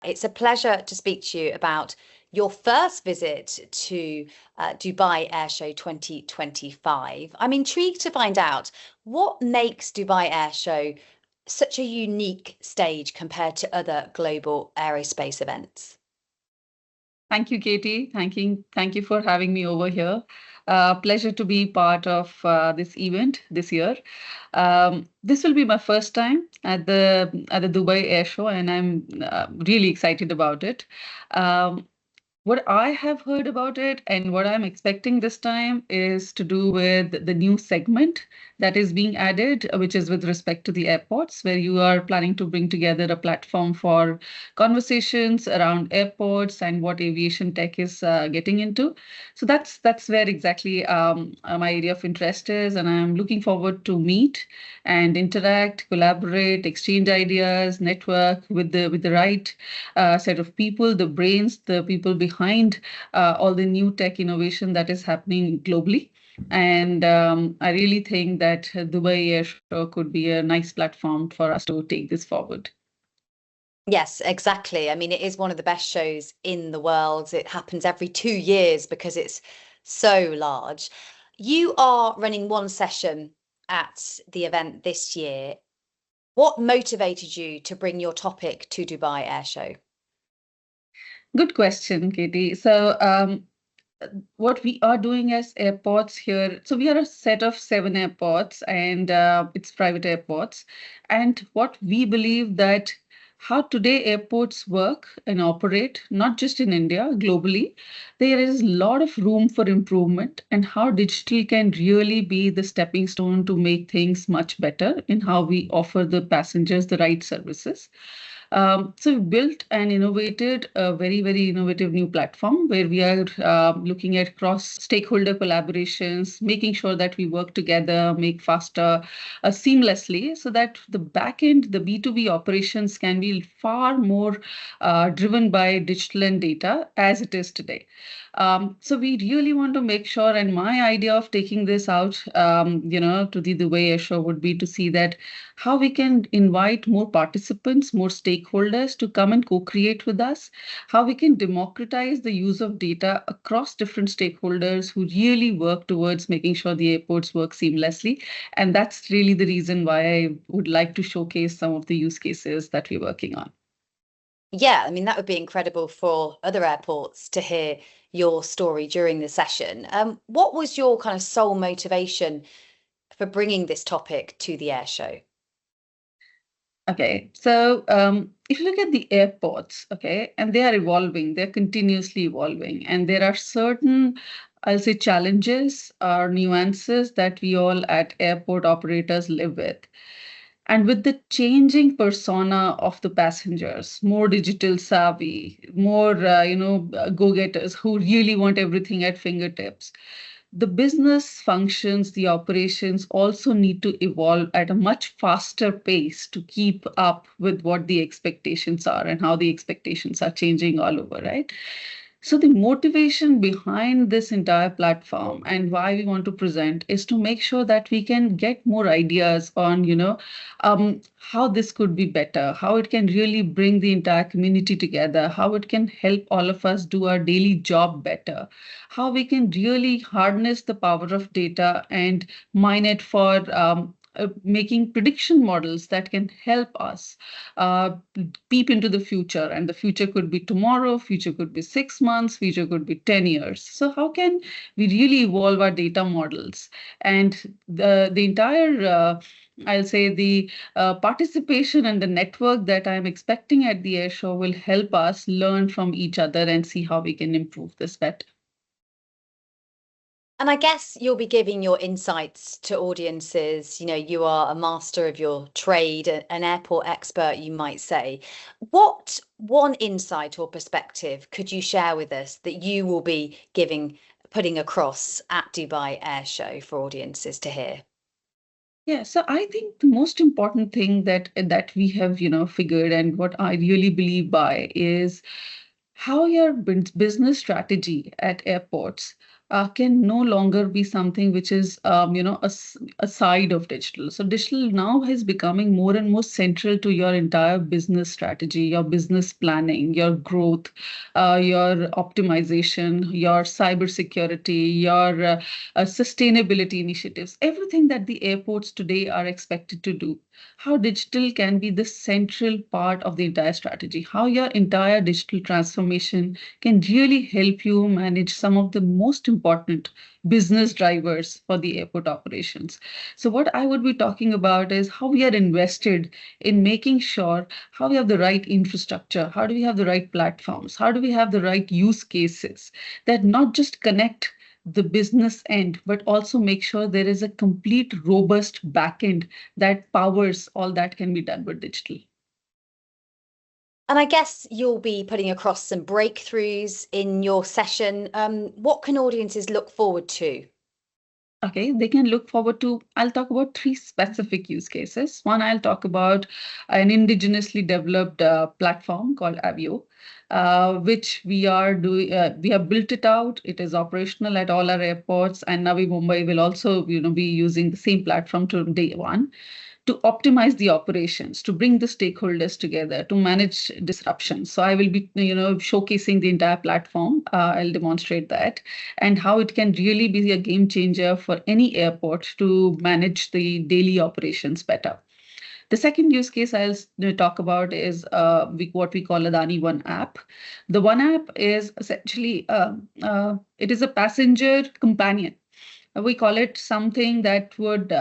It's a pleasure to speak to you about your first visit to Dubai Airshow 2025. I'm intrigued to find out what makes Dubai Airshow such a unique stage compared to other global aerospace events. Thank you, Katie. Thank you for having me over here. Pleasure to be part of this event this year. This will be my first time at the Dubai Air Show, and I'm really excited about it. Um, what I have heard about it and what I'm expecting this time is to do with the new segment that is being added, which is with respect to the airports, where you are planning to bring together a platform for conversations around airports and what aviation tech is getting into. So that's where exactly my area of interest is, and I'm looking forward to meet and interact, collaborate, exchange ideas, network with the right set of people, the brains, the people behind all the new tech innovation that is happening globally. And I really think that Dubai Air Show could be a nice platform for us to take this forward. Yes, exactly. I mean, it is one of the best shows in the world. It happens every 2 years because it's so large. You are running one session at the event this year. What motivated you to bring your topic to Dubai Airshow? Good question, Katie. So, what we are doing as airports here, so we are a set of 7 airports, and it's private airports. And what we believe that how today airports work and operate, not just in India, globally, there is a lot of room for improvement, and how digital can really be the stepping stone to make things much better in how we offer the passengers the right services. So we built and innovated a very innovative new platform where we are looking at cross-stakeholder collaborations, making sure that we work together, make faster, seamlessly, so that the back end, the B2B operations can be far more driven by digital and data as it is today. So we really want to make sure, and my idea of taking this out, to the Dubai Air Show would be to see that how we can invite more participants, more stakeholders to come and co-create with us, how we can democratize the use of data across different stakeholders who really work towards making sure the airports work seamlessly. And that's really the reason why I would like to showcase some of the use cases that we're working on. Yeah, I mean, that would be incredible for other airports to hear your story during the session. What was your kind of sole motivation for bringing this topic to the air show? Okay, so if you look at the airports, okay, and they are evolving, they're continuously evolving, and there are certain, I'll say, challenges or nuances that we all at airport operators live with. And with the changing persona of the passengers, more digital savvy, more, go-getters who really want everything at fingertips, the business functions, the operations also need to evolve at a much faster pace to keep up with what the expectations are and how the expectations are changing all over, right? So the motivation behind this entire platform and why we want to present is to make sure that we can get more ideas on, how this could be better, how it can really bring the entire community together, how it can help all of us do our daily job better, how we can really harness the power of data and mine it for making prediction models that can help us uh, peep into the future. And the future could be tomorrow, future could be 6 months, future could be 10 years. So how can we really evolve our data models? And the entire I'll say the participation and the network that I'm expecting at the air show will help us learn from each other and see how we can improve this better. And I guess you'll be giving your insights to audiences. You know, you are a master of your trade, an airport expert, you might say. What one insight or perspective could you share with us that you will be putting across at Dubai Air Show for audiences to hear? Yeah, so I think the most important thing that we have, figured, and what I really believe by is how your business strategy at airports can no longer be something which is, a side of digital. So digital now is becoming more and more central to your entire business strategy, your business planning, your growth, your optimization, your cybersecurity, your sustainability initiatives, everything that the airports today are expected to do. How digital can be the central part of the entire strategy, how your entire digital transformation can really help you manage some of the most important business drivers for the airport operations. So, what I would be talking about is how we are invested in making sure how we have the right infrastructure, how do we have the right platforms, how do we have the right use cases that not just connect the business end, but also make sure there is a complete robust backend that powers all that can be done with digital. And I guess you'll be putting across some breakthroughs in your session. What can audiences look forward to? Okay, they can look forward to, I'll talk about three specific use cases. One, I'll talk about an indigenously developed platform called Avio, which we are doing, we have built it out. It is operational at all our airports, and Navi Mumbai will also, be using the same platform to day one to optimize the operations, to bring the stakeholders together, to manage disruptions. So I will be, showcasing the entire platform. I'll demonstrate that and how it can really be a game changer for any airport to manage the daily operations better. The second use case I'll talk about is what we call Adani One app. The One app is essentially it is a passenger companion. We call it something that would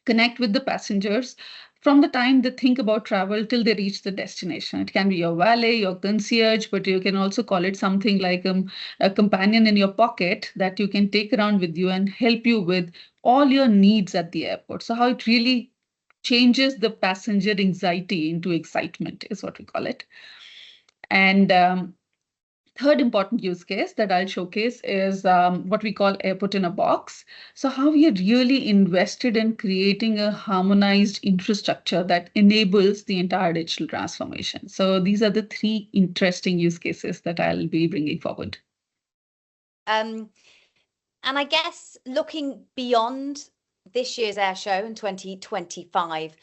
connect with the passengers from the time they think about travel till they reach the destination. It can be your valet, your concierge, but you can also call it something like a companion in your pocket that you can take around with you and help you with all your needs at the airport. So, how it really changes the passenger anxiety into excitement is what we call it. And third important use case that I'll showcase is what we call airport in a box. So how we are really invested in creating a harmonized infrastructure that enables the entire digital transformation. So these are the three interesting use cases that I'll be bringing forward. And I guess looking beyond this year's air show in 2025,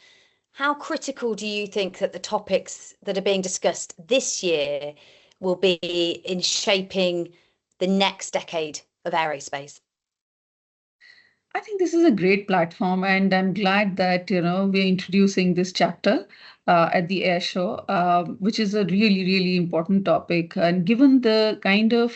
how critical do you think that the topics that are being discussed this year will be in shaping the next decade of aerospace? I think this is a great platform, and I'm glad that we're introducing this chapter at the air show, which is a really, really important topic. And given the kind of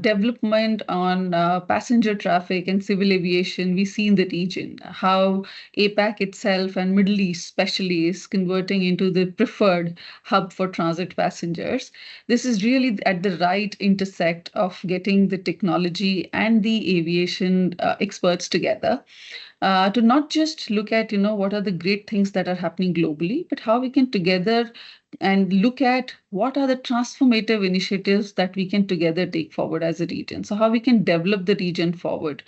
development on passenger traffic and civil aviation we see in the region, how APAC itself and Middle East especially is converting into the preferred hub for transit passengers. This is really at the right intersect of getting the technology and the aviation experts together to not just look at what are the great things that are happening globally, but how we can together and look at what are the transformative initiatives that we can together take forward as a region. So how we can develop the region forward.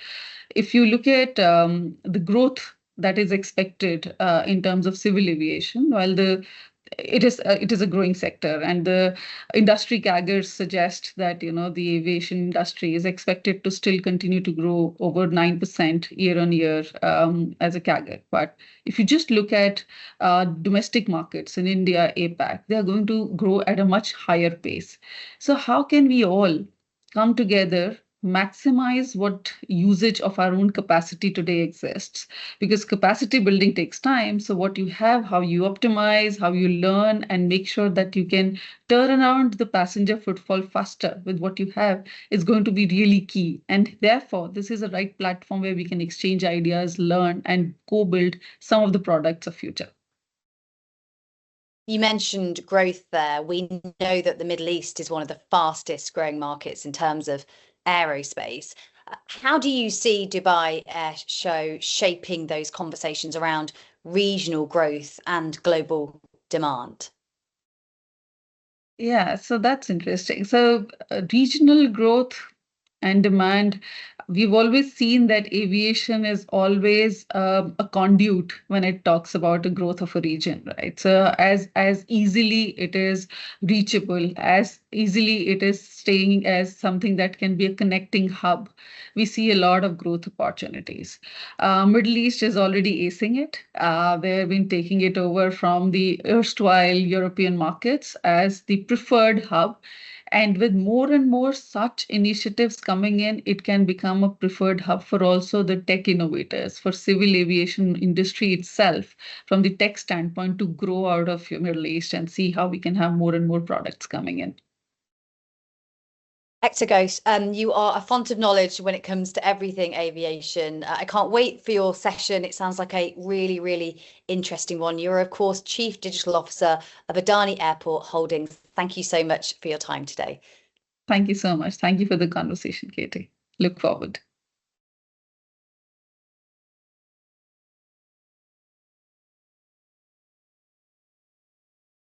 If you look at the growth that is expected in terms of civil aviation, while it is a growing sector, and the industry CAGRs suggest that the aviation industry is expected to still continue to grow over 9% year on year as a CAGR. But if you just look at domestic markets in India, APAC, they are going to grow at a much higher pace. So how can we all come together, maximize what usage of our own capacity today exists, because capacity building takes time. So what you have, how you optimize, how you learn and make sure that you can turn around the passenger footfall faster with what you have is going to be really key. And therefore, this is a right platform where we can exchange ideas, learn and co-build some of the products of future. You mentioned growth there. We know that the Middle East is one of the fastest growing markets in terms of aerospace. How do you see Dubai Airshow shaping those conversations around regional growth and global demand? Yeah, so that's interesting. So regional growth and demand, we've always seen that aviation is always a conduit when it talks about the growth of a region, right? So as easily it is reachable, as easily it is staying as something that can be a connecting hub, we see a lot of growth opportunities. Middle East is already acing it. They've been taking it over from the erstwhile European markets as the preferred hub. And with more and more such initiatives coming in, it can become a preferred hub for also the tech innovators, for civil aviation industry itself, from the tech standpoint, to grow out of Middle East and see how we can have more and more products coming in. Ekta Ghosh, you are a font of knowledge when it comes to everything aviation. I can't wait for your session. It sounds like a really, really interesting one. You're, of course, Chief Digital Officer of Adani Airport Holdings. Thank you so much for your time today. Thank you so much. Thank you for the conversation, Katie. Look forward.